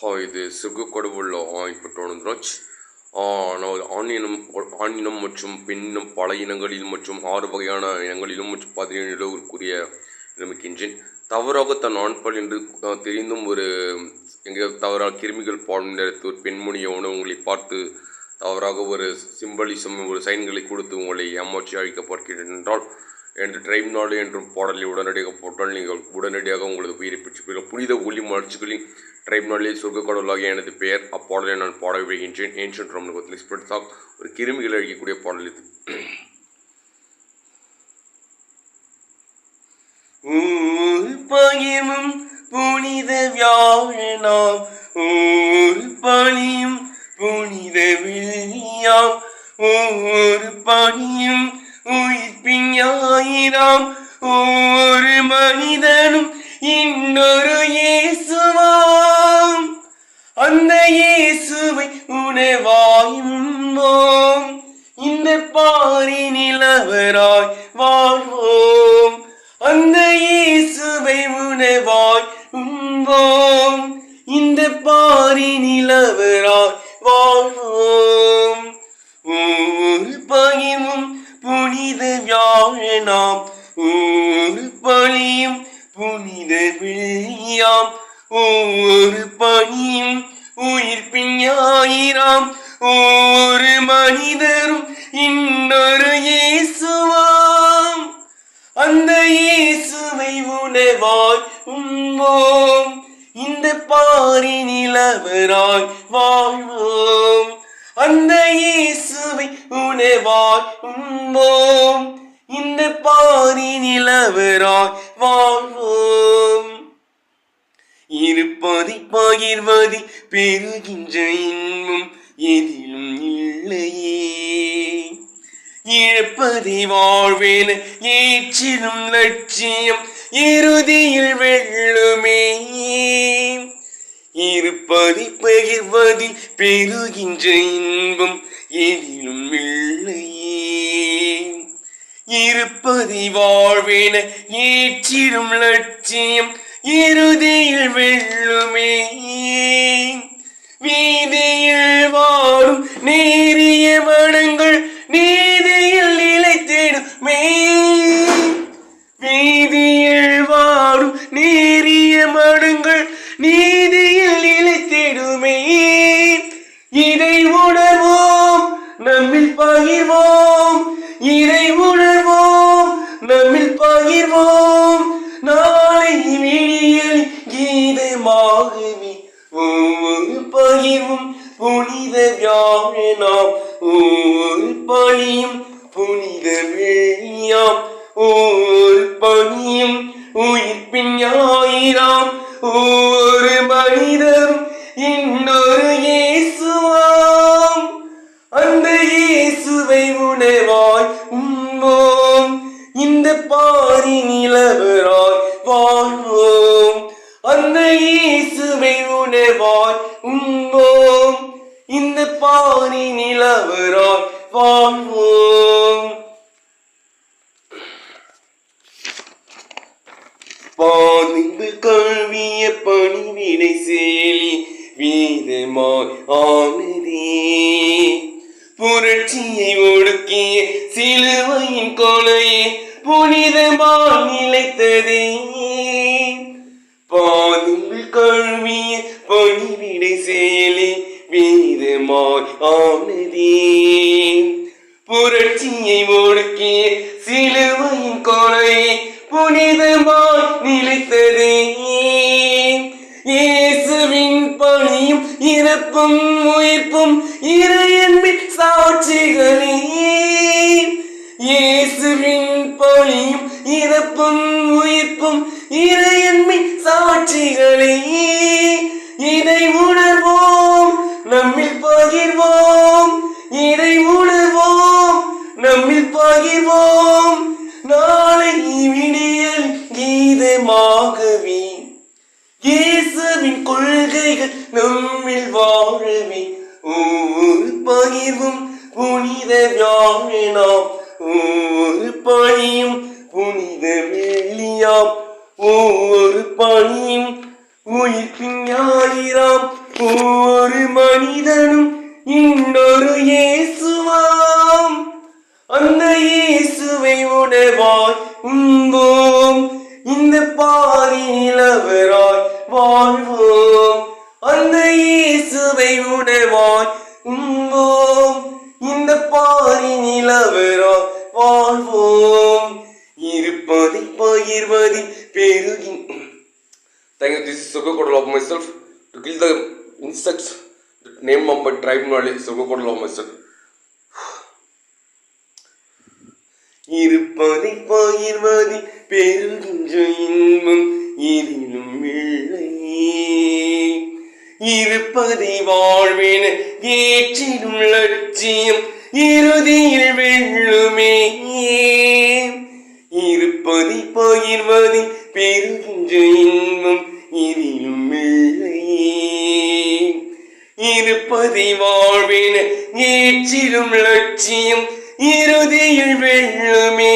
இது சிறு கடவுள் இப்பட்டோன்றாச் நான் ஆணினம் மற்றும் பெண்ணினம் பல இனங்களில் மற்றும் 6 வகையான இனங்களிலும் மற்றும் 17 நிலவுக்குரிய நியமிக்கின்றேன். தவறாக தன் ஆண்பால் என்று தெரிந்தும் ஒரு எங்கேயாவது தவறாக கிருமிகள் பாடும் நேரத்தில் ஒரு பெண்மணியை உங்களை பார்த்து தவறாக ஒரு சிம்பலிசம் ஒரு சைன்களை கொடுத்து உங்களை ஏமாற்றி அழிக்கப்படுகிறேன் என்றால் என்று ட்ரைப்நாடு என்றும் பாடலை உடனடியாக போட்டால் நீங்கள் உடனடியாக உங்களது உயிரை பெற்று புனித ஒளி மலர்ச்சிகளின் ட்ரைப்நாளில் சொர்க்க கடவுளாகிய எனது பெயர் அப்பாடலை நான் பாட விடுகின்றேன். Ancient Roman Catholic spirit of ஒரு கிருமிகளை அழிக்கக்கூடிய பாடல் இது. பகிர்வும் புனித வியாழனாம் ஒவ்வொரு பணியும் புனித வெள்ளியாம் ஒவ்வொரு பணியும் உயிர்ப்பின் ஞாயிறாம் ஒவ்வொரு மனிதனும் இன்னொரு இயேசுவாம். அந்த இயேசுவை உணவாய் உண்போம், இந்த பாரினில் அவராய் வாழ்வோம். அந்த இயேசுவை உணவாய் உண்போம், இந்த பாரினில் அவராய் வாழ்வோம். ஒவ்வொரு பகிர்வும் புனித வியாழனாம் ஒவ்வொரு பலியும் புனித வெள்ளியாம் ஒவ்வொரு பணியும் உயிர்ப்பின் ஞாயிறாம் ஒவ்வொரு மனிதரும் இன்னொரு இயேசுவாம். அந்த இயேசுவை உணவாய் உண்போம், இந்த பாரினில் அவராய் வாழ்வோம். அந்த இயேசுவை உணவாய் உண்போம், இந்த பாரினில் அவராய் வாழ்வோம். இருப்பதை பகிர்வதி பெறுகின்ற இன்பம் எதிலும் இல்லையே, இழப்பதை வாழ்வேன ஏற்றிடும் லட்சியம் இறுதியில் வெல்லுமே. இருப்பதை பகிர்வதில் பெறுகின்ற இன்பம் எதிலும் இல்லையே, இருப்பதை வாழ்வேன ஏற்றிடும் லட்சியம் இறுதியில் வெல்லுமே. வீதியில் வாழும் நேரிய மனங்கள் நீதியில் நிலைத்திடுமே, வீதியில் வாழும் நேரிய மனங்கள் நீதியில் நிலைத்திடுமே. இதை உணர்வோம், நம்மில் பகிர்வோம், இதை உணர்வோம், நம்மில் பகிர்வோம். நாளை விடியல் கீதமாகவே ஒவ்வொரு பகிர்வும் புனித வியாழனாம் ஒவ்வொரு பணியும் புனித வெள்ளியாம் ஒவ்வொரு பணியும் உயிர்ப்பின் ஞாயிறாம் ஒவ்வொரு மனிதரும் இன்னொரு இயேசுவாம். அந்த இயேசுவை உணவாய் உண்போம், இந்த பாரினில் அவராய் வாழ்வோம். அந்த இயேசுவை உணவாய் உண்போம், இந்த பாரினில் அவராய் வாழ்வோம். பாதிந்து கல்விய பணிவிடை செயலி வீதமாய் ஆனதே, புரட்சியை ஒடுக்கிய சிலுவையின் கொலையே புனிதமாய் நிலைத்ததே. பாதிந்து கல்விய பணிவிடை செயலி வீதமாய் ஆனதே, புரட்சியை ஒடுக்கிய சிலுவையின் கொலையே புனிதமாய் நிலைத்ததே. இயேசுவின் பணியும் இறப்பும் உயிர்ப்பும் இறையன்பின் சாட்சிகளே, இயேசுவின் பணியும் இறப்பும் உயிர்ப்பும் இறையன்பின் சாட்சிகளே. இதை உணர்வோம், நம்மில் பகிர்வோம், இதை உணர்வோம், நம்மில் பகிர்வோம். நாளை விடியல் கீதமாகவே இயேசுவின் கொள்கைகள் நம்மில் வாழவே ஒவ்வொரு பகிர்வும் புனித வியாழனாம் ஒவ்வொரு பணியும் புனித வெள்ளியாம் ஒவ்வொரு பணியும் உயிர்ப்பின் ஞாயிறாம் ஒவ்வொரு மனிதனும் இன்னொரு இயேசுவாம். அந்த இயேசுவை உணவாய் உண்போம், இந்த பாரியில் அவராய் வாழ்வோம். அந்த இயேசுவை உணவாய் உண்போம், இந்த பாரினில் அவராய் வாழ்வோம். இருப்பதை பகிர்வதில் பெருகின். Thank you. This is Sugakodal of myself to kill the insects. The name of my tribe knowledge Sugakodal of myself. இருப்பதை பகிர்வதில் பெருகின்ற இன்பம் எதிலும் இல்லை, இருப்பதை வாழ்வேன ஏற்றிடும் லட்சியம் இறுதியில் வெல்லுமே. இருப்பதை பகிர்வதில் பெருகின்ற இன்பம் எதிலும் இல்லை, இருப்பதை வாழ்வேன ஏற்றிடும் லட்சியம் இறுதியில் வெல்லுமே.